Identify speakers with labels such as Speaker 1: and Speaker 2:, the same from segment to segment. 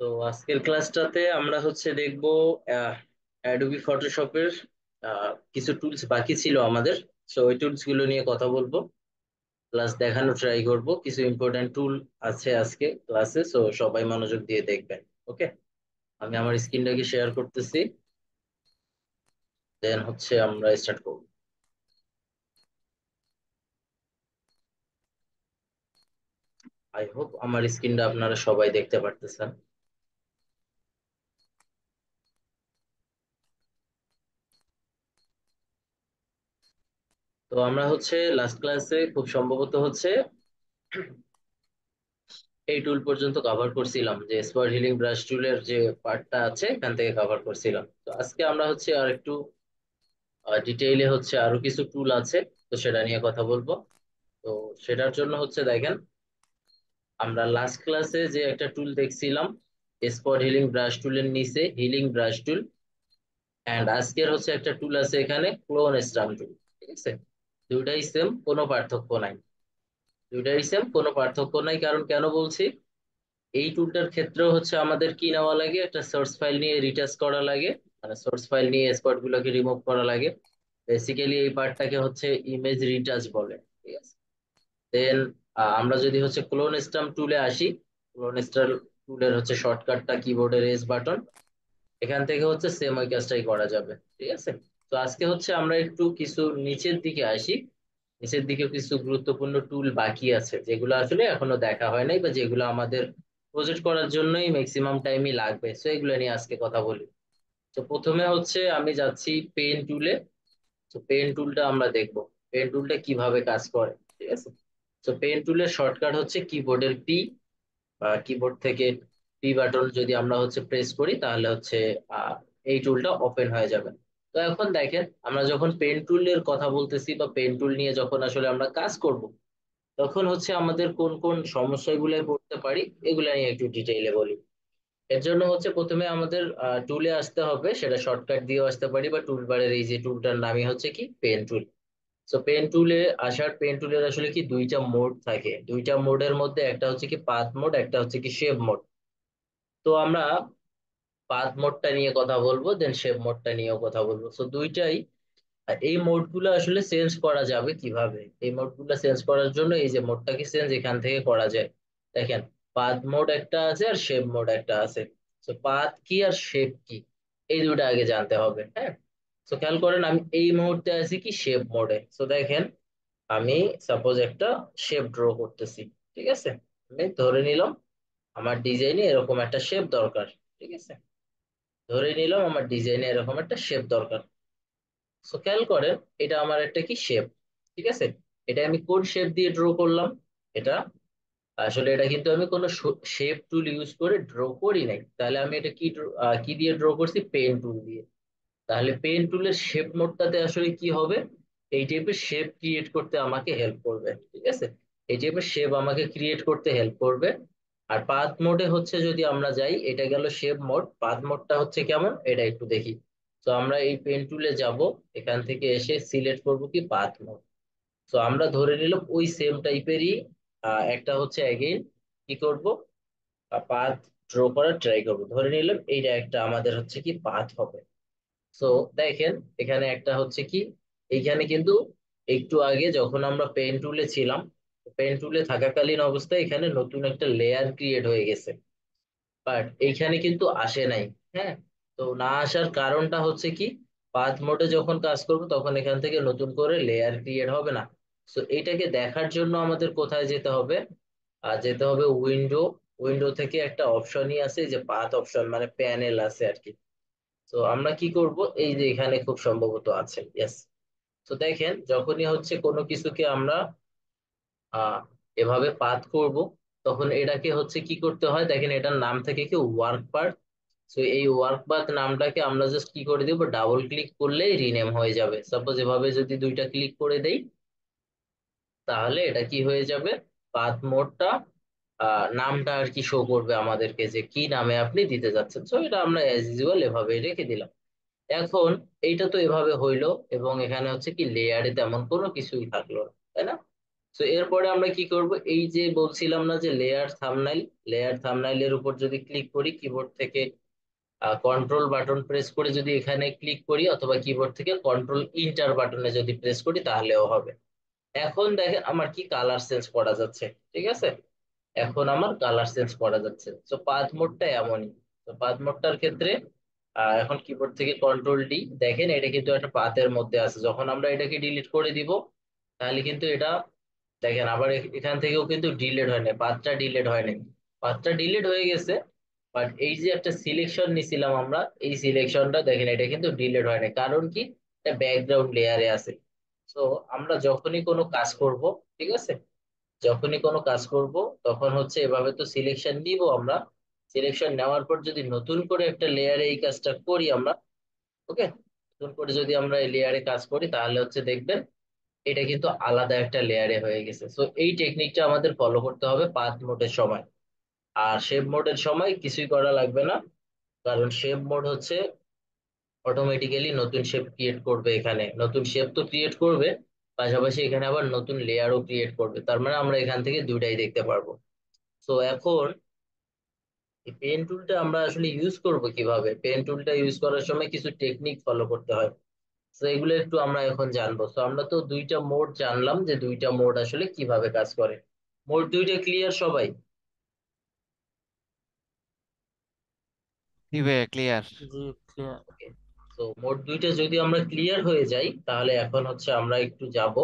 Speaker 1: তো আজকের ক্লাসটাতে আমরা হচ্ছে দেখবো অ্যাডোবি ফটোশপের কিছু টুলস বাকি ছিল আমাদের। সো ওই টুলস গুলো নিয়ে কথা বলবো, প্লাস দেখানো ট্রাই করব। কিছু ইম্পর্টেন্ট টুল আছে আজকে ক্লাসে, সো সবাই মনোযোগ দিয়ে দেখবেন। ওকে, আমি আমার স্ক্রিনটাকে শেয়ার করতেছি, দেন হচ্ছে আমরা স্টার্ট করব। আই হোপ আমার স্ক্রিনটা আপনারা সবাই দেখতে পারতেছেন। তো আমরা হচ্ছে লাস্ট ক্লাসে খুব সম্ভবত হচ্ছে এই টুল পর্যন্ত কভার করছিলাম, যে স্পট হিলিং ব্রাশ টুলের যে পার্টটা আছে এখান থেকে কভার করছিলাম। তো আজকে আমরা হচ্ছে আর একটু ডিটেইলে হচ্ছে আরো কিছু টুল আছে, তো সেটা নিয়ে কথা বলবো। তো সেটার জন্য হচ্ছে দেখেন, আমরা লাস্ট ক্লাসে যে একটা টুল দেখছিলাম স্পট হিলিং ব্রাশ টুলের নিচে হিলিং ব্রাশ টুল, এন্ড আজকের হচ্ছে একটা টুল আছে এখানে ক্লোন স্টাম্প টুল। ঠিক আছে, দুইটাই সেম, কোনো পার্থক্য নাই। দুইটাই সেম, কোনো পার্থক্য নাই। কারণ কেন বলছি, এই টুলটার ক্ষেত্রেও হচ্ছে আমাদের কি নেওয়া লাগে, একটা সোর্স ফাইল নিয়ে রিটাচ করা লাগে, মানে সোর্স ফাইল নিয়ে স্পট গুলোকে রিমুভ করা লাগে। বেসিক্যালি এই পার্টটাকে হচ্ছে ইমেজ রিটাচ বলে। ঠিক আছে, দেন আমরা যদি হচ্ছে ক্লোন স্টাম্প টুলে আসি, ক্লোন স্টাম্প টুলের হচ্ছে শর্টকাটটা কিবোর্ডের এস বাটন, এখান থেকে হচ্ছে সেম ওই কাজটাই করা যাবে। ঠিক আছে, তো আজকে হচ্ছে আমরা একটু কিছু নিচের দিকে আসি। নিচের দিকে কিছু গুরুত্বপূর্ণ টুল বাকি আছে যেগুলো আসলে এখনো দেখা হয় নাই, বা যেগুলো আমাদের প্রজেক্ট করার জন্যই ম্যাক্সিমাম টাইমই লাগবে। সো এগুলো নিয়ে আজকে কথা বলি। তো প্রথমে হচ্ছে আমি যাচ্ছি পেন টুলে। তো পেন টুলটা আমরা দেখবো, পেন টুলটা কিভাবে কাজ করে। ঠিক আছে, তো পেন টুলের শর্টকাট হচ্ছে কিবোর্ডের পি, বা কিবোর্ড থেকে পি বাটন যদি আমরা হচ্ছে প্রেস করি তাহলে হচ্ছে আহ, এই টুলটা ওপেন হয়ে যাবে। তো এখন দেখেন, আমরা যখন পেন টুলের কথা বলতেছি বা পেন টুল নিয়ে যখন আসলে আমরা কাজ করব, তখন হচ্ছে আমাদের কোন কোন সমস্যাগুলো পড়তে পারি এগুলা নিয়ে একটু ডিটেইলে বলি। এর জন্য হচ্ছে প্রথমে আমাদের টুলে আসতে হবে, সেটা শর্টকাট দিয়েও আসতে পারি, বা টুল বারের এই যে টুলটার নামই হচ্ছে কি পেন টুল। তো পেন টুলে আসার, পেন টুলের আসলে কি দুইটা মোড থাকে, দুইটা মোডের মধ্যে একটা হচ্ছে কি পাথ মোড, একটা হচ্ছে কি শেপ মোড। তো আমরা পাথ মোডটা নিয়ে কথা বলবো, দেন শেপ মোডটা নিয়েও কথা বলবো। তো দুইটাই, আর এই মোড গুলো আসলে চেঞ্জ করা যাবে কিভাবে, এই মোড গুলো চেঞ্জ করার জন্য এই যে মোডটাকে চেঞ্জ এখান থেকে করা যায়। দেখেন, পাথ মোড একটা আছে আর শেপ মোড একটা আছে। তো পাথ কি আর শেপ কি, এই দুটো আগে জানতে হবে। হ্যাঁ, তো খেয়াল করেন, আমি এই মুহূর্তে আছি কি শেপ মোডে। তো দেখেন, আমি সাপোজ একটা শেপ ড্র করতেছি। ঠিক আছে, আমি ধরে নিলাম আমার ডিজাইনে এরকম একটা শেপ দরকার। ঠিক আছে, ধরে নিলাম আমার ডিজাইনে এরকম একটা শেপ দরকার। সো খেয়াল করেন, এটা আমার একটা কি শেপ। ঠিক আছে, এটা আমি কোন শেপ দিয়ে ড্র করলাম, এটা আসলে এটা কিন্তু আমি কোনো শেপ টুল ইউজ করে ড্র করি নাই। তাহলে আমি এটা কি কি দিয়ে ড্র করছি, পেন টুল দিয়ে। তাহলে পেন টুলের শেপ মোডটাতে আসলে কি হবে, এই টাইপের শেপ ক্রিয়েট করতে আমাকে হেল্প করবে। ঠিক আছে, এই টাইপের শেপ আমাকে ক্রিয়েট করতে হেল্প করবে। আর পাথ মোডে হচ্ছে যদি আমরা যাই, এটা গেল শেপ মোড, পাথ মোডটা হচ্ছে কেমন এটা একটু দেখি। তো আমরা এই পেন টুলে যাব, এখান থেকে এসে সিলেক্ট করব কি পাথ মোড। তো আমরা ধরে নিলাম ওই সেম টাইপেরই একটা হচ্ছে অ্যাগেইন কি করব, পাথ ড্র করার ট্রাই করব। ধরে নিলাম এইটা একটা আমাদের হচ্ছে কি পাথ হবে। তো দেখেন, এখানে একটা হচ্ছে কি, এইখানে কিন্তু একটু আগে যখন আমরা পেন টুলে ছিলাম, পেন টুলে থাকাকালীন অবস্থায় এখানে নতুন একটা লেয়ার ক্রিয়েট হয়ে গেছে, বাট এইখানে কিন্তু আসে নাই। হ্যাঁ, তো না আসার কারণটা হচ্ছে কি, পাথ মোডে যখন কাজ করব তখন এখান থেকে নতুন করে লেয়ার ক্রিয়েট হবে না। তো এটাকে দেখার জন্য আমাদের কোথায় যেতে হবে, আর যেতে হবে উইন্ডো। উইন্ডো থেকে একটা অপশনই আছে, যে পাথ অপশন, মানে প্যানেল আছে আর কি। তো আমরা কি করব, এই যে এখানে খুব সম্ভবত আছে, ইয়েস। তো দেখেন, যখনই হচ্ছে কোনো কিছুকে আমরা আহ এভাবে পাথ করব, তখন এটাকে হচ্ছে কি করতে হয়, দেখেন এটার নাম থেকে কি ওয়ার্ক পাথ। তো এই ওয়ার্ক পাথ নামটাকে আমরা জাস্ট কি করে দিব, ডাবল ক্লিক করলেই রিনেম হয়ে যাবে। সাপোজ এভাবে যদি দুইটা ক্লিক করে দেই, তাহলে এটা কি হয়ে যাবে, পাথ মোডটা নামটা আর কি শো করবে আমাদেরকে, যে কি নামে আপনি দিতে যাচ্ছেন। তো এটা আমরা অ্যাজ ইউজুয়াল এভাবে রেখে দিলাম। এখন এইটা তো এভাবে হইলো, এবং এখানে হচ্ছে কি লেয়ারে তেমন কোনো কিছুই থাকলো না, তাই না? তো এরপরে আমরা কি করব, এই যে বলছিলাম না যে লেয়ার থাম্বনাইলের উপর যদি ক্লিক করি কিবোর্ড থেকে, কন্ট্রোল বাটন প্রেস করে যদি এখানে ক্লিক করি অথবা কিবোর্ড থেকে কন্ট্রোল ইন্টার বাটনে যদি প্রেস করি তাহলেও হবে। এখন দেখেন আমার কি কালার চেঞ্জ করা যাচ্ছে। ঠিক আছে, এখন আমার কালার চেঞ্জ করা যাচ্ছে। তো পাথ মোডটা এমনই। তো পাথ মোডটার ক্ষেত্রে এখন কিবোর্ড থেকে কন্ট্রোল ডি, দেখেন এটা কিন্তু একটা পাথের মধ্যে আছে। যখন আমরা এটাকে ডিলিট করে দিব তাহলে কিন্তু এটা, দেখেন আবার এখান থেকেও কিন্তু ডিলিট হয় না, পাথটা ডিলিট হয় নাই। পাথটা ডিলিট হয়ে গেছে, বাট এই যে একটা সিলেকশন নিছিলাম আমরা, এই সিলেকশনটা দেখেন এটা কিন্তু ডিলিট হয় না। কারণ কি, এটা ব্যাকগ্রাউন্ড লেয়ারে আছে। তো আমরা যখনই কোনো কাজ করব, ঠিক আছে, যখনই কোনো কাজ করব তখন হচ্ছে এভাবে তো সিলেকশন নিব আমরা। সিলেকশন নেওয়ার পর যদি নতুন করে একটা লেয়ারে এই কাজটা করি আমরা, ওকে, নতুন করে যদি আমরা এই লেয়ারে কাজ করি তাহলে হচ্ছে দেখবেন এটা কিন্তু আলাদা একটা লেয়ারে হয়ে গেছে। সো এই টেকনিকটা আমাদের ফলো করতে হবে পাথ মোডের সময়। আর শেপ মোডের সময় কিছুই করা লাগবে না, কারণ শেপ মোড হচ্ছে অটোমেটিক্যালি নতুন শেপ ক্রিয়েট করবে। এখানে নতুন শেপ তো ক্রিয়েট করবে, পাশাপাশি এখানে আবার নতুন লেয়ারও ক্রিয়েট করবে। তার মানে আমরা এখান থেকে দুইটাই দেখতে পারবো। তো এখন এই পেন টুলটা আমরা আসলে ইউজ করব কিভাবে, পেন টুলটা ইউজ করার সময় কিছু টেকনিক ফলো করতে হয়। তো এগুলো একটু আমরা এখন জানবো। তো আমরা তো দুইটা মোড জানলাম যে দুইটা মোড আসলে কিভাবে কাজ করে। মোড দুইটা ক্লিয়ার সবাই?
Speaker 2: জি ভাইয়া, ক্লিয়ার।
Speaker 3: জি, ক্লিয়ার।
Speaker 1: ওকে। তো মোড দুইটা যদি আমরা ক্লিয়ার হয়ে যাই তাহলে এখন হচ্ছে আমরা একটু যাব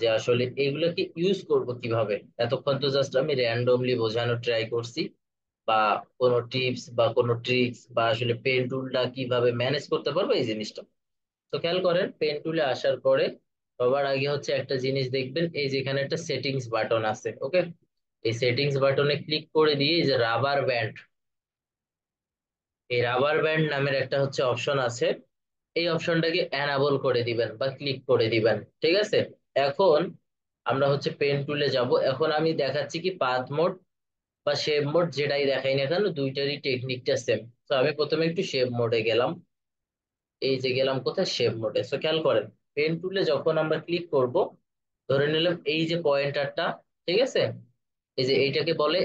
Speaker 1: যে আসলে এগুলোকে ইউজ করব কিভাবে। এতক্ষণ তো জাস্ট আমি র্যান্ডমলি বোঝানোর ট্রাই করছি, বা কোনো টিপস বা কোনো ট্রিক্স বা আসলে পেন টুলটা কিভাবে ম্যানেজ করতে পারবো এই জিনিসটা। তো খেয়াল করেন, পেন টুলে আসার পরে সবার আগে হচ্ছে একটা জিনিস দেখবেন, এই যেখানে একটা সেটিংস বাটন আছে, ওকে, এই সেটিংস বাটনে ক্লিক করে দিয়ে এই যে রাবার ব্যান্ড, এই রাবার ব্যান্ড নামের একটা হচ্ছে অপশন আছে, এই অপশনটাকে অ্যানাবল করে দিবেন বা ক্লিক করে দিবেন। ঠিক আছে, এখন আমরা হচ্ছে পেন টুলে যাব। এখন আমি দেখাচ্ছি কি পাথ মোড বা শেপ মোড, যেটাই দেখাই না কেন দুইটারই টেকনিকটা সেম। তো আমি প্রথমে একটু শেপ মোডে গেলাম, এই যে গেলাম কোথায়, শেপ মোডে। সো খেয়াল করেন, পেন টুলে যখন আমরা ক্লিক করব, ধরে নিলাম এই যে পয়েন্টারটা, ঠিক আছে, এই যে এইটাকে বলে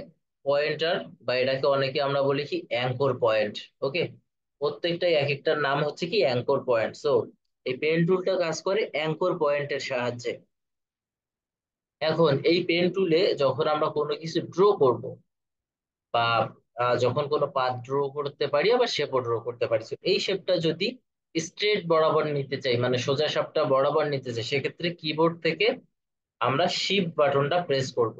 Speaker 1: পয়েন্টার, বা এটাকে অনেকে আমরা বলি কি অ্যাঙ্কর পয়েন্ট। ওকে, প্রত্যেকটাই এক একটার নাম হচ্ছে কি অ্যাঙ্কর পয়েন্ট। সো এই পেন টুলটা কাজ করে অ্যাঙ্কর পয়েন্টের সাহায্যে। এখন এই পেন টুলে যখন আমরা কোনো কিছু ড্র করব, বা যখন কোনো পাথ ড্র করতে পারি আবার শেপও ড্র করতে পারি, তো এই শেপটা যদি স্ট্রেট বরাবর নিতে চাই, মানে সোজা সাপটা বরাবর নিতে চাই, সেক্ষেত্রে কিবোর্ড থেকে আমরা শিফট বাটনটা প্রেস করব।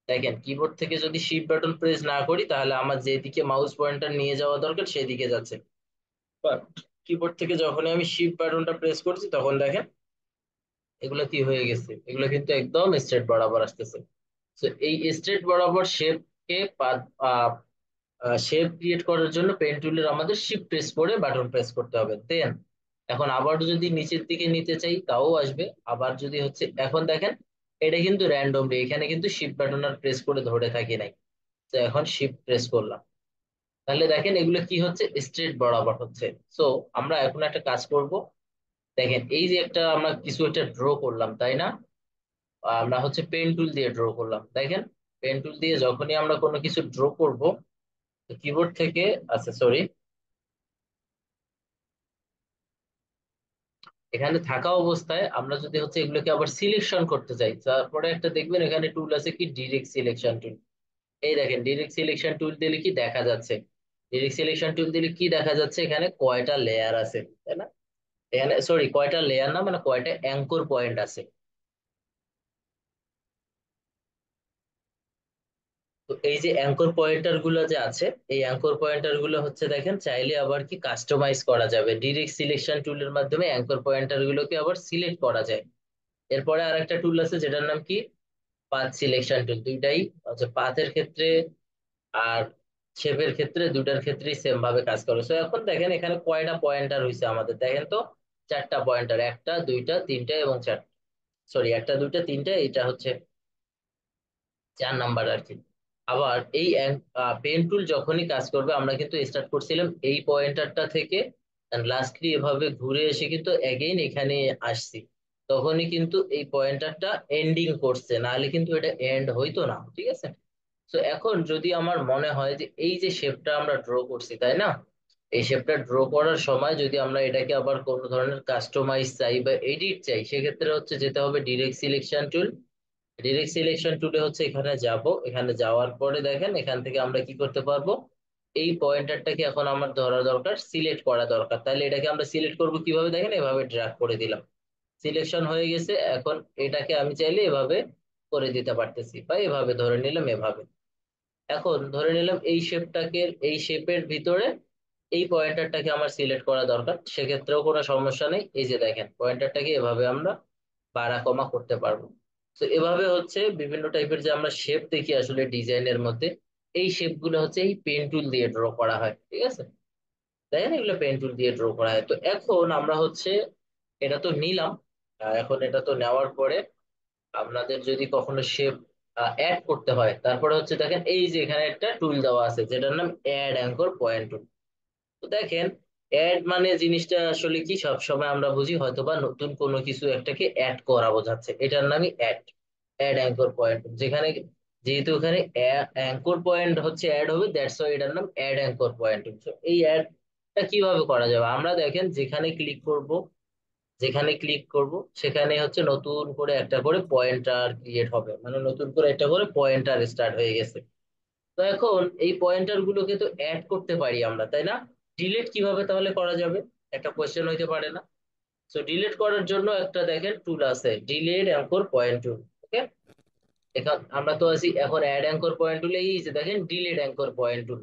Speaker 1: দেখেন কিবোর্ড থেকে যদি শিফট বাটন প্রেস না করি তাহলে আমার যেদিকে মাউস পয়েন্টার নিয়ে যাওয়া দরকার সেদিকে যাচ্ছে। বাট কিবোর্ড থেকে যখনই আমি শিফট বাটনটা প্রেস করছি তখন দেখেন এগুলো কি হয়ে গেছে, এগুলো কিন্তু একদম স্ট্রেট বরাবর আসতেছে। তো এই স্ট্রেট বরাবর শেপকে শেপ ক্রিয়েট করার জন্য পেন টুলের আমাদের শিফট প্রেস করে বাটন প্রেস করতে হবে। দেন এখন আবার যদি নিচের দিকে নিতে চাই তাও আসবে। আবার যদি হচ্ছে, এখন দেখেন এটা কিন্তু র্যান্ডমলি, এখানে কিন্তু শিফট বাটন আর প্রেস করে ধরে থাকি নাই। তো এখন শিফট প্রেস করলাম, তাহলে দেখেন এগুলো কি হচ্ছে, স্ট্রেট বরাবর হচ্ছে। সো আমরা এখন একটা কাজ করব, দেখেন এই যে একটা আমরা কিছু একটা ড্র করলাম তাই না, আমরা হচ্ছে পেন টুল দিয়ে ড্র করলাম। দেখেন পেন টুল দিয়ে যখনই আমরা কোনো কিছু ড্র করব, কিবোর্ড থেকে, আচ্ছা সরি, এখানে থাকা অবস্থায় আমরা যদি হচ্ছে এগুলোকে আবার সিলেকশন করতে চাই, তারপরে একটা দেখবেন এখানে টুল আছে কি ডিরেক্ট সিলেকশন টুল। এই দেখেন ডিরেক্ট সিলেকশন টুল দিলে কি দেখা যাচ্ছে, ডিরেক্ট সিলেকশন টুল দিলে কি দেখা যাচ্ছে, এখানে কয়টা লেয়ার আছে, তাই না, এখানে সরি কয়টা লেয়ার না, মানে কয়টা অ্যাঙ্কর পয়েন্ট আছে। তো এই যে অ্যাঙ্কর পয়েন্টার গুলো যে আছে, এই অ্যাঙ্কর পয়েন্টার গুলো হচ্ছে দেখেন চাইলে আবার কি কাস্টমাইজ করা যাবে, ডিরেক্ট সিলেকশন টুলের মাধ্যমে অ্যাঙ্কর পয়েন্টার গুলোকে আবার সিলেক্ট করা যায়। এরপরে আর একটা টুল আছে যেটার নাম কি পাথ সিলেকশন টুল। দুইটাই হচ্ছে পাথের ক্ষেত্রে আর শেপের ক্ষেত্রে, দুটার ক্ষেত্রেই সেম ভাবে কাজ করে। তো এখন দেখেন এখানে কয়টা পয়েন্টার হয়েছে আমাদের, দেখেন তো চারটা পয়েন্টার, একটা দুইটা তিনটা এবং চারটা, সরি একটা দুইটা তিনটা, এটা হচ্ছে 4 নাম্বার আর কি। আবার এই পেন টুল যখনই কাজ করবে, আমরা কিন্তু স্টার্ট করছিলাম এই পয়েন্টারটা থেকে, লাস্টলি এভাবে ঘুরে এসে কিন্তু এগেইন এখানে আসছি। তখনই কিন্তু এই পয়েন্টারটা এন্ডিং করছে, নাহলে কিন্তু এটা এন্ড হইতো না, ঠিক আছে। তো এখন যদি আমার মনে হয় যে এই যে শেপটা আমরা ড্র করছি, তাই না, এই শেপটা ড্র করার সময় যদি আমরা এটাকে আবার কোনো ধরনের কাস্টমাইজ চাই বা এডিট চাই, সেক্ষেত্রে হচ্ছে যেতে হবে direct selection tool. Direct selection টুলে হচ্ছে এখানে যাব, এখানে যাওয়ার পরে দেখেন এখান থেকে আমরা কি করতে পারবো, এই পয়েন্টারটাকে এখন আমার ধরা দরকার, সিলেক্ট করা দরকার। তাহলে এটাকে আমরা সিলেক্ট করব কিভাবে, দেখেন এভাবে ড্র্যাগ করে দিলাম, সিলেকশন হয়ে গেছে। এখন এটাকে আমি চাইলে এভাবে করে দিতে পারতেছি, বা এভাবে ধরে নিলাম, এভাবে। এখন ধরে নিলাম এই শেপটাকে, এই শেপের ভিতরে এই পয়েন্টারটাকে আমার সিলেক্ট করা দরকার, সেক্ষেত্রেও কোনো সমস্যা নেই। এই যে দেখেন পয়েন্টারটাকে এভাবে আমরা বাড়া কমা করতে পারবো। তো এভাবে হচ্ছে বিভিন্ন টাইপের যে আমরা শেপ দেখি আসলে ডিজাইনের মধ্যে, এই শেপ গুলো হচ্ছে এই পেন টুল দিয়ে ড্র করা হয়, ঠিক আছে। দেখেন এগুলো পেন টুল দিয়ে ড্র করা হয়। তো এখন আমরা হচ্ছে এটা তো নিলাম, এখন এটা তো নেওয়ার পরে আপনাদের যদি কখনো শেপ অ্যাড করতে হয়, তারপরে হচ্ছে দেখেন এই যে এখানে একটা টুল দেওয়া আছে যেটার নাম অ্যাড অ্যাঙ্কর পয়েন্ট টুল। তো দেখেন অ্যাড মানে জিনিসটা আসলে কি, সবসময় আমরা বুঝি হয়তোবা নতুন কোনো কিছু একটাকে অ্যাড করা বোঝাচ্ছে, এটার নামই অ্যাড, অ্যাড অ্যাঙ্কর পয়েন্ট। যেখানে যেহেতু এখানে অ্যাঙ্কর পয়েন্ট হচ্ছে অ্যাড হবে, দ্যাটস ওয়াই এটার নাম অ্যাড অ্যাঙ্কর পয়েন্ট। এই অ্যাডটা কিভাবে করা যাবে, আমরা দেখেন যেখানে ক্লিক করব, যেখানে ক্লিক করব সেখানে হচ্ছে নতুন করে একটা করে পয়েন্টার ক্রিয়েট হবে, মানে নতুন করে একটা করে পয়েন্টার স্টার্ট হয়ে গেছে। তো এখন এই পয়েন্টার গুলোকে তো অ্যাড করতে পারি আমরা, তাই না। ডিলিট কিভাবে তাহলে করা যাবে, একটা কোয়েশ্চেন হইতে পারে না। তো ডিলিট করার জন্য একটা দেখেন টুল আছে, ডিলিট অ্যাঙ্কর পয়েন্ট টুল। ওকে, এখন আমরা তো আছি এখন অ্যাড অ্যাঙ্কর পয়েন্ট টুলে, এই যে দেখেন ডিলিট অ্যাঙ্কর পয়েন্ট টুল।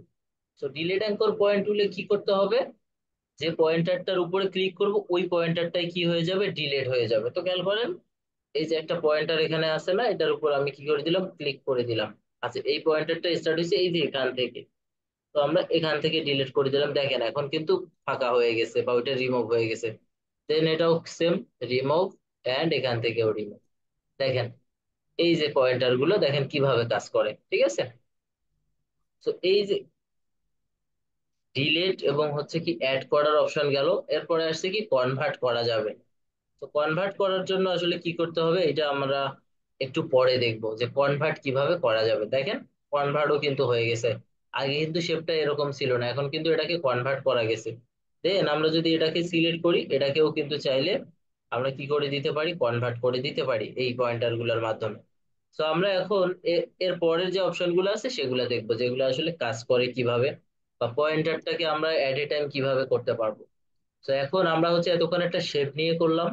Speaker 1: তো ডিলিট অ্যাঙ্কর পয়েন্ট টুলে কি করতে হবে, যে পয়েন্টারটার উপরে ক্লিক করব ওই পয়েন্টারটাই কি হয়ে যাবে, ডিলিট হয়ে যাবে। তো খেয়াল করেন এই যে একটা পয়েন্টার এখানে আছে না, এটার উপর আমি কি করে দিলাম, ক্লিক করে দিলাম। আচ্ছা এই পয়েন্টারটা স্টার্ট হয়েছে এই যে এখান থেকে, তো আমরা এখান থেকে ডিলিট করে দিলাম, দেখেন এখন কিন্তু ফাঁকা হয়ে গেছে বা ওইটা রিমুভ হয়ে গেছে। দেন এটাও সেম, রিমুভ, এন্ড এখান থেকেও রিমুভ। দেখেন এই যে পয়েন্টার গুলো দেখেন কিভাবে কাজ করে, ঠিক আছে। তো এই যে ডিলিট এবং হচ্ছে কি অ্যাড করার অপশন গেল, এরপরে আসছে কি কনভার্ট করা যাবে। তো কনভার্ট করার জন্য আসলে কি করতে হবে, এটা আমরা একটু পরে দেখবো যে কনভার্ট কিভাবে করা যাবে। দেখেন কনভার্টও কিন্তু হয়ে গেছে, আগে কিন্তু শেপটা এরকম ছিল না, এখন কিন্তু এটাকে কনভার্ট করা গেছে। দেন আমরা যদি এটাকে সিলেক্ট করি, এটাকেও কিন্তু চাইলে আমরা কি করে দিতে পারি, কনভার্ট করে দিতে পারি এই পয়েন্টার গুলোর মাধ্যমে। তো আমরা এখন এর পরের যে অপশন গুলো আছে সেগুলো দেখবো, যেগুলো আসলে কাজ করে কিভাবে, বা পয়েন্টারটাকে আমরা এট এ টাইম কিভাবে করতে পারবো। তো এখন আমরা হচ্ছে এতক্ষণ একটা শেপ নিয়ে করলাম,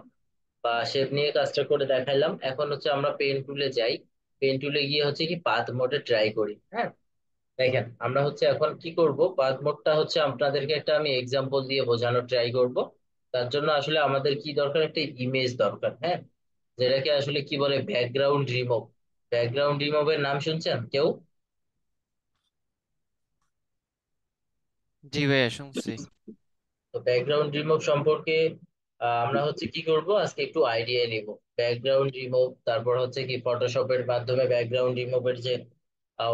Speaker 1: বা শেপ নিয়ে কাজটা করে দেখাইলাম। এখন হচ্ছে আমরা পেন টুলে যাই, পেন টুলে গিয়ে হচ্ছে কি পাথ মোডে ট্রাই করি। হ্যাঁ, দেখেন আমরা হচ্ছে এখন কি করব, পাথ মোডটা হচ্ছে আপনাদেরকে একটা আমি এক্সাম্পল দিয়ে বোঝানোর ট্রাই করব। তার জন্য আসলে আমাদের কি দরকার, একটা ইমেজ দরকার। হ্যাঁ, যেটাকে আসলে কি বলে, ব্যাকগ্রাউন্ড রিমুভ। ব্যাকগ্রাউন্ড রিমুভের নাম শুনছেন কেউ?
Speaker 2: জি ভাইয়া, শুনছি।
Speaker 1: তো ব্যাকগ্রাউন্ড রিমুভ সম্পর্কে আমরা হচ্ছে কি করব, আজকে একটু আইডিয়া নিব। ব্যাকগ্রাউন্ড রিমুভ, তারপর হচ্ছে কি ফটোশপের মাধ্যমে ব্যাকগ্রাউন্ড রিমুভের যে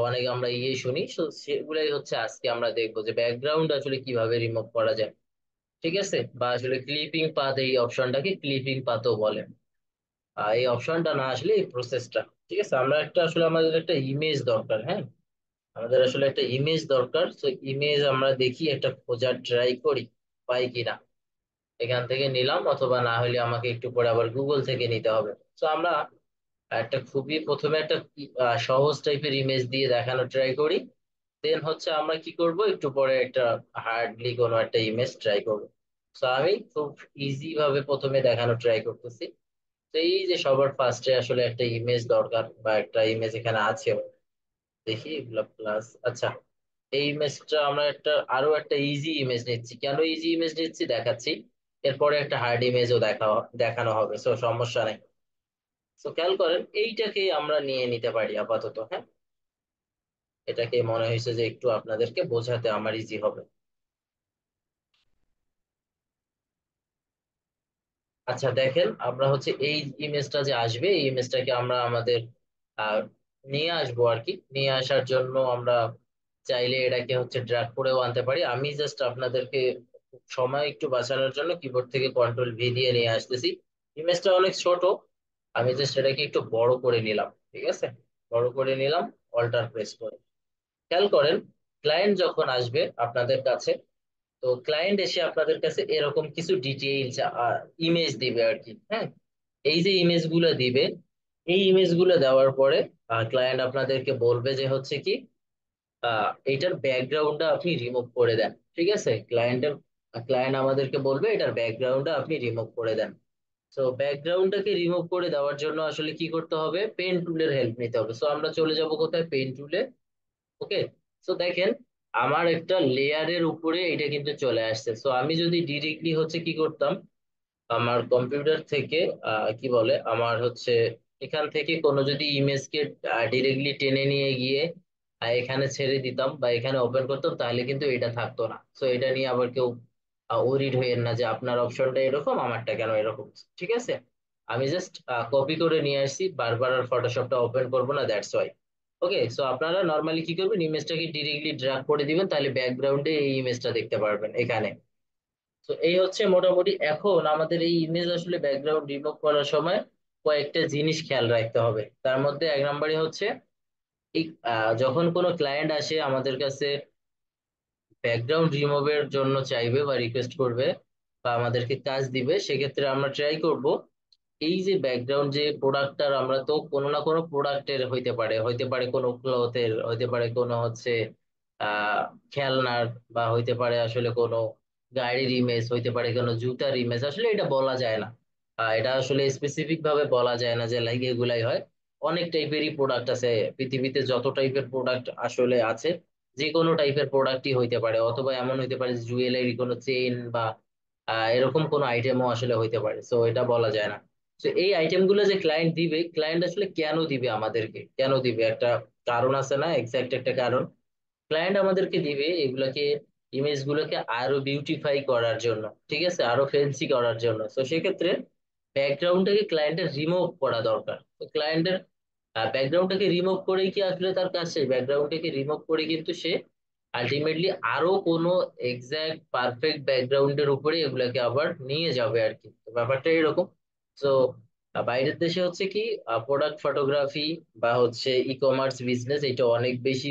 Speaker 1: অনেক আমরা শুনি, so সেগুলাই হচ্ছে আজকে আমরা দেখবো যে ব্যাকগ্রাউন্ড আসলে কিভাবে রিমুভ করা যায়, ঠিক আছে। বা আসলে ক্লিপিং পাথ, এই অপশনটাকে ক্লিপিং পাথও বলে। এই অপশনটা না আসলে এই প্রসেসটা, ঠিক আছে। আমরা একটা আসলে আমাদের একটা ইমেজ দরকার, হ্যাঁ, আমাদের আসলে একটা ইমেজ দরকার। তো ইমেজ আমরা দেখি একটা খোঁজার ট্রাই করি পাই কিনা। এখান থেকে নিলাম, অথবা না হলে আমাকে একটু পরে আবার গুগল থেকে নিতে হবে। তো আমরা একটা খুবই প্রথমে একটা সহজ টাইপের ইমেজ দিয়ে দেখানো ট্রাই করি। দেন হচ্ছে আমরা কি করব, একটু পরে একটা হার্ডলি কোনো একটা ইমেজ ট্রাই করব। তো আমি খুব ইজি ভাবে প্রথমে দেখানো ট্রাই করতেছি। তো এই যে সবার ফার্স্টে আসলে একটা ইমেজ দরকার, বা একটা ইমেজ এখানে আছে, দেখি এগুলো প্লাস। আচ্ছা এই ইমেজটা আমরা একটা আরো একটা ইজি ইমেজ নিচ্ছি, কেন ইজি ইমেজ নিচ্ছি দেখাচ্ছি। এরপরে একটা হার্ড ইমেজও দেখানো হবে, সো সমস্যা নেই। তো খেয়াল করেন এইটাকেই আমরা নিয়ে নিতে পারি আপাতত। হ্যাঁ, এটাকে মনে হয়েছে যে একটু আপনাদেরকে বোঝাতে আমার ইজি হবে। আচ্ছা দেখেন আমরা হচ্ছে এই ইমেজটা যে আসবে, এই ইমেজটাকে আমরা আমাদের আহ, নিয়ে আসবো আর কি। নিয়ে আসার জন্য আমরা চাইলে এটাকে হচ্ছে ড্র্যাগ করেও আনতে পারি। আমি জাস্ট আপনাদেরকে সময় একটু বাঁচানোর জন্য কিবোর্ড থেকে কন্ট্রোল ভি দিয়ে নিয়ে আসতেছি। ইমেজটা অনেক ছোট, আমি জাস্ট সেটাকে একটু বড় করে নিলাম, ঠিক আছে? বড় করে নিলাম, অল্টার প্রেস করে। খেয়াল করেন, ক্লায়েন্ট যখন আসবে আপনাদের কাছে, তো ক্লায়েন্ট এসে আপনাদের কাছে এরকম কিছু ডিটেইলস ইমেজ দিবে আর কি, হ্যাঁ। এই যে ইমেজ গুলো দিবে, এই ইমেজ গুলো দেওয়ার পরে ক্লায়েন্ট আপনাদেরকে বলবে যে হচ্ছে কি এইটার ব্যাকগ্রাউন্ডটা আপনি রিমুভ করে দেন, ঠিক আছে? ক্লায়েন্ট আমাদেরকে বলবে এটার ব্যাকগ্রাউন্ডটা আপনি রিমুভ করে দেন। তো ব্যাকগ্রাউন্ডটাকে রিমুভ করে দেওয়ার জন্য আসলে কি করতে হবে, পেন টুলের হেল্প নিতে হবে। সো আমরা চলে যাব কোথায়, পেন টুলে। ওকে, সো দেখেন আমার একটা লেয়ারের উপরে এটা কিন্তু চলে আসছে। সো আমি যদি ডিরেক্টলি হচ্ছে কি করতাম, আমার কম্পিউটার থেকে কি বলে আমার হচ্ছে এখান থেকে কোনো যদি ইমেজকে ডিরেক্টলি টেনে নিয়ে গিয়ে এখানে ছেড়ে দিতাম বা এখানে ওপেন করতাম, তাহলে কিন্তু এটা থাকতো না। সো এটা নিয়ে আবার কেউ ওরিড হইয়েন না যে আপনার অপশনটা এরকম আমারটা কেন এরকম, ঠিক আছে? আমি জাস্ট কপি করে নিয়ে আসছি, বারবার আর ফটোশপটা ওপেন করবো না, দ্যাটস ওয়াই। ওকে, সো আপনারা নর্মালি কি করবেন, ইমেজটাকে ডিরেক্টলি ড্র্যাগ করে দিবেন, তাহলে ব্যাকগ্রাউন্ডে এই ইমেজটা দেখতে পারবেন এখানে। তো এই হচ্ছে মোটামুটি। এখন আমাদের এই ইমেজ আসলে ব্যাকগ্রাউন্ড রিমুভ করার সময় কয়েকটা জিনিস খেয়াল রাখতে হবে। তার মধ্যে এক নম্বরই হচ্ছে এই যখন কোনো ক্লায়েন্ট আসে আমাদের কাছে ব্যাকগ্রাউন্ড রিমুভের জন্য চাইবে বা রিকোয়েস্ট করবে বা আমাদেরকে কাজ দিবে, সেক্ষেত্রে আমরা ট্রাই করব এই যে ব্যাকগ্রাউন্ড যে প্রোডাক্টটার, আমরা তো কোনো না কোনো প্রোডাক্টের হইতে পারে কোনো ক্লথের, হইতে পারে কোনো হচ্ছে আহ খেলনার, বা হইতে পারে আসলে কোনো গাড়ির ইমেজ, হইতে পারে কোনো জুতার ইমেজ, আসলে এটা বলা যায় না। এটা আসলে স্পেসিফিক ভাবে বলা যায় না যে লাইক এগুলাই হয়। অনেক টাইপেরই প্রোডাক্ট আছে পৃথিবীতে, যত টাইপের প্রোডাক্ট আসলে আছে, যে কোনো টাইপের প্রোডাক্টই হইতে পারে, অথবা এমন হইতে পারে জুয়েলারি কোনো চেইন বা এরকম কোনো আইটেমও আসলে হইতে পারে। সো এটা বলা যায় না। তো এই আইটেম গুলো যে ক্লায়েন্ট দিবে, ক্লায়েন্ট আসলে কেন দিবে, আমাদেরকে কেন দিবে, একটা কারণ আছে না, এক্সাক্ট একটা কারণ। ক্লায়েন্ট আমাদেরকে দিবে এগুলোকে, ইমেজ গুলোকে আরো বিউটিফাই করার জন্য, ঠিক আছে, আরো ফেন্সি করার জন্য। তো সেক্ষেত্রে ব্যাকগ্রাউন্ডটাকে ক্লায়েন্টের রিমুভ করা দরকার। তো ক্লায়েন্টের ব্যাকগ্রাউন্ডটাকে রিমুভ করেই কি আসলে তার কাজ শেষ? ব্যাকগ্রাউন্ডটাকে রিমুভ করে কিন্তু সে আলটিমেটলি আরো কোনো এক্সাক্ট পারফেক্ট ব্যাকগ্রাউন্ডের উপরে এগুলাকে আবার নিয়ে যাবে আর কি। তো ব্যাপারটা এরকম। তো বাইরের দেশে হচ্ছে কি প্রোডাক্ট ফটোগ্রাফি বা হচ্ছে ই কমার্স বিজনেস, এটা অনেক বেশি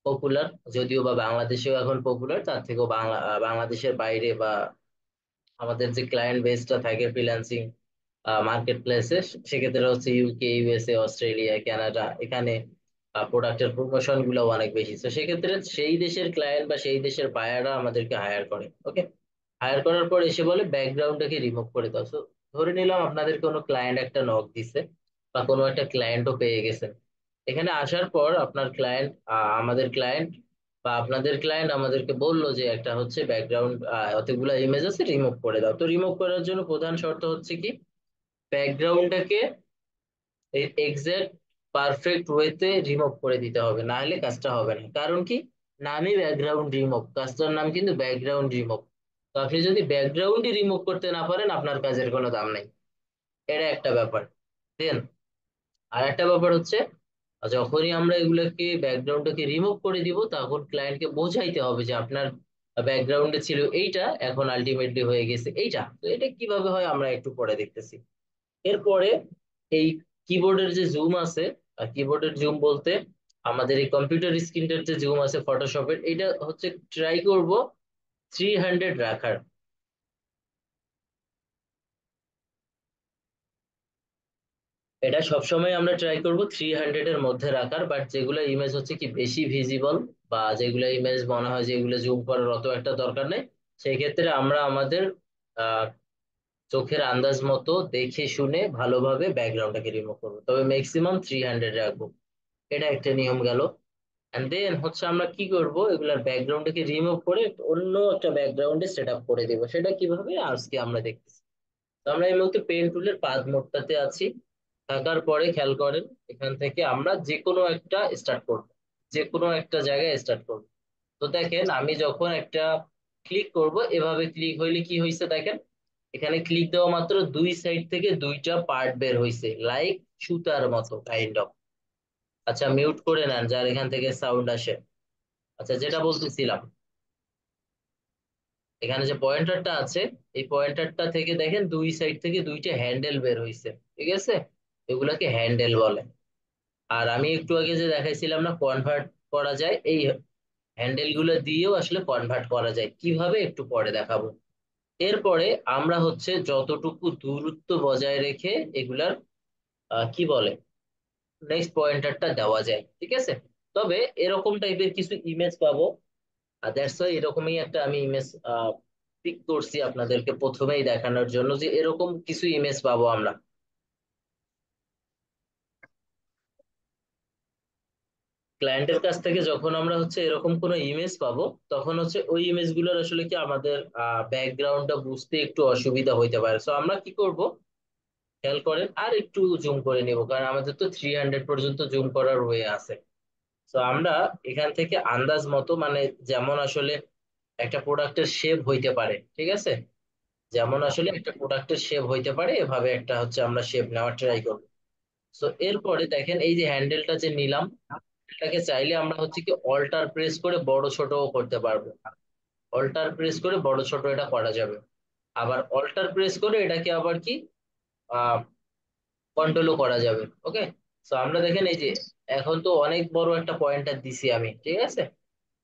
Speaker 1: পপুলার। যদিও বা বাংলাদেশেও এখন পপুলার, তার থেকেও বাংলাদেশের বাইরে বা আমাদের যে ক্লায়েন্ট বেসটা থাকে ফ্রিল্যান্সিং মার্কেট প্লেসে, সেক্ষেত্রে হচ্ছে ইউকে, ইউএসএ, অস্ট্রেলিয়া, কানাডা, এখানে প্রোডাক্টের প্রমোশন গুলো অনেক বেশি। তো সেক্ষেত্রে সেই দেশের ক্লায়েন্ট বা সেই দেশের বায়াররা আমাদেরকে হায়ার করে। ওকে, হায়ার করার পর এসে বলে ব্যাকগ্রাউন্ডটাকে রিমুভ করে দাও। So, ধরে নিলাম আপনাদের কোনো ক্লায়েন্ট একটা নক দিছে বা কোনো একটা ক্লায়েন্টও পেয়ে গেছেন। এখানে আসার পর আপনার ক্লায়েন্ট, আমাদের ক্লায়েন্ট বা আপনাদের ক্লায়েন্ট আমাদেরকে বললো যে একটা হচ্ছে ব্যাকগ্রাউন্ড অতগুলো ইমেজ আছে, রিমুভ করে দাও। তো রিমুভ করার জন্য প্রধান শর্ত হচ্ছে কি, ব্যাকগ্রাউন্ডটাকে এক্সাক্ট পারফেক্ট ওয়েতে রিমুভ করে দিতে হবে, না হলে কাজটা হবে না। কারণ কি, নামই ব্যাকগ্রাউন্ড রিমুভ, কাজটার নাম কিন্তু ব্যাকগ্রাউন্ড রিমুভ। তো আপনি যদি ব্যাকগ্রাউন্ডই রিমুভ করতে না পারেন, আপনার কাজের কোনো দাম নেই। এটা একটা ব্যাপার। দেন আর একটা ব্যাপার হচ্ছে, যখনই আমরা এগুলোকে ব্যাকগ্রাউন্ডটাকে রিমুভ করে দিব, তখন ক্লায়েন্টকে বোঝাইতে হবে যে আপনার ব্যাকগ্রাউন্ডে ছিল এইটা, এখন আলটিমেটলি হয়ে গেছে এইটা। তো এটা কিভাবে হয় আমরা একটু পরে দেখতেছি। এরপরে এই কিবোর্ডের যে জুম আছে, কিবোর্ডের জুম বলতে আমাদের এই কম্পিউটার স্ক্রিনটার যে জুম আছে ফটোশপের, এটা হচ্ছে ট্রাই করব 300 রাখার। এটা সবসময় আমরা ট্রাই করব 300 এর মধ্যে রাখার। বাট যেগুলো ইমেজ হচ্ছে কি বেশি ভিজিবল, বা যেগুলো ইমেজ মনে হয় যে এগুলো জুম করার অত একটা দরকার নেই, সেই ক্ষেত্রে আমরা আমাদের আহ চোখের আন্দাজ মতো দেখে শুনে ভালোভাবে ব্যাকগ্রাউন্ডটাকে রিমুভ করবো, তবে ম্যাক্সিমাম 300 রাখবো। এটা একটা নিয়ম গেল। এন্ড দেন হচ্ছে আমরা কি করব, এগুলার ব্যাকগ্রাউন্ডটাকে রিমুভ করে অন্য একটা ব্যাকগ্রাউন্ডে সেট আপ করে দিব। সেটা কিভাবে আজকে আমরা দেখতেছি। তো আমরা এই মুহূর্তে পেন টুলের পাঁচ মোডটাতে আছি। থাকার পরে খেয়াল করেন, এখান থেকে আমরা যে কোনো একটা স্টার্ট করব, যে কোনো একটা জায়গায় স্টার্ট করব। তো দেখেন আমি যখন একটা ক্লিক করব, এভাবে ক্লিক হইলে কি হয়েছে দেখেন, এখানে ক্লিক দেওয়া মাত্র দুই সাইড থেকে দুইটা পার্ট বের হয়েছে, লাইক সুতার মতো কাইন্ড অফ। আচ্ছা মিউট করে নেন যার এখান থেকে সাউন্ড আসে। আচ্ছা যেটা বলতেছিলাম, এখানে যে পয়েন্টারটা আছে, এই পয়েন্টারটা থেকে দেখেন দুই সাইড থেকে দুইটা হ্যান্ডেল বের হইছে, ঠিক আছে? এগুলাকে হ্যান্ডেল বলে। আর আমি একটু আগে যে দেখাইছিলাম না কনভার্ট করা যায়, এই হ্যান্ডেল গুলো দিয়েও আসলে কনভার্ট করা যায় কিভাবে একটু পরে দেখাবো। এরপরে আমরা হচ্ছে যতটুকু দূরত্ব বজায় রেখে এগুলার কি বলে নেক্সট পয়েন্টারটা দেওয়া যায়, ঠিক আছে? তবে এরকম টাইপের কিছু ইমেজ পাবো, আর দ্যাটস ওয়াই এরকমই একটা আমি ইমেজ পিক করছি আপনাদেরকে প্রথমেই দেখানোর জন্য যে এরকম কিছু ইমেজ পাবো আমরা ক্লায়েন্টের কাছ থেকে। যখন আমরা হচ্ছে এরকম কোনো ইমেজ পাবো, তখন হচ্ছে ওই ইমেজ গুলোর আসলে কি আমাদের ব্যাকগ্রাউন্ডটা বুঝতে একটু অসুবিধা হইতে পারে। সো আমরা কি করব, খেয়াল করেন, আর একটু জুম করে নিব, কারণ আমাদের তো 300 পর্যন্ত জুম করার ওয়ে আছে। তো আমরা এখান থেকে আন্দাজ মতো, মানে যেমন আসলে একটা প্রোডাক্টের শেপ হইতে পারে, ঠিক আছে? যেমন আসলে একটা প্রোডাক্টের শেপ হইতে পারে, এভাবে একটা হচ্ছে আমরা শেপ নেওয়ার ট্রাই করব। তো এরপরে দেখেন এই যে হ্যান্ডেলটা যে নিলাম, এটাকে চাইলে আমরা হচ্ছে কি অল্টার প্রেস করে বড় ছোটও করতে পারবো। অল্টার প্রেস করে বড় ছোট এটা করা যাবে। আবার অল্টার প্রেস করে এটাকে আবার কি কন্ট্রোলও করা যাবে। ওকে, তো আমরা দেখেন এই যে এখন তো অনেক বড় একটা পয়েন্টার দিছি আমি, ঠিক আছে?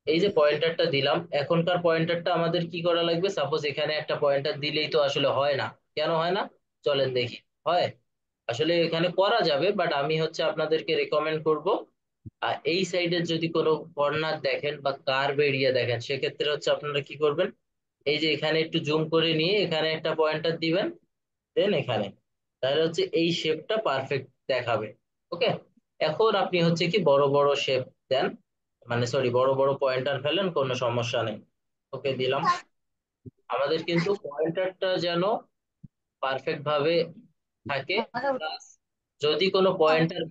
Speaker 1: এই যে পয়েন্টারটা দিলাম, এখনকার পয়েন্টারটা আমাদের কি করা লাগবে, সাপোজ এখানে একটা পয়েন্টার দিলেই তো আসলে হয় না। কেন হয় না, চলেন দেখি। হয়, আসলে এখানে করা যাবে, বাট আমি হচ্ছে আপনাদেরকে রেকমেন্ড করব আর এই সাইডের যদি কোনো কর্নার দেখেন বা কার্ভ এরিয়া দেখেন, সেক্ষেত্রে হচ্ছে আপনারা কি করবেন, এই যে এখানে একটু জুম করে নিয়ে এখানে একটা পয়েন্টার দিবেন, দেন এখানে, তাহলে হচ্ছে এই শেপটা পারফেক্ট দেখাবে। ওকে, এখন আপনি হচ্ছে কি বড় বড় শেপ দেন, মানে সরি বড় বড় পয়েন্টার ফেলেন, কোনো সমস্যা নেই। ওকে দিলাম। আমাদের কিন্তু পয়েন্টারটা যেন পারফেক্ট ভাবে থাকে, প্লাস যদি কোনো পয়েন্টার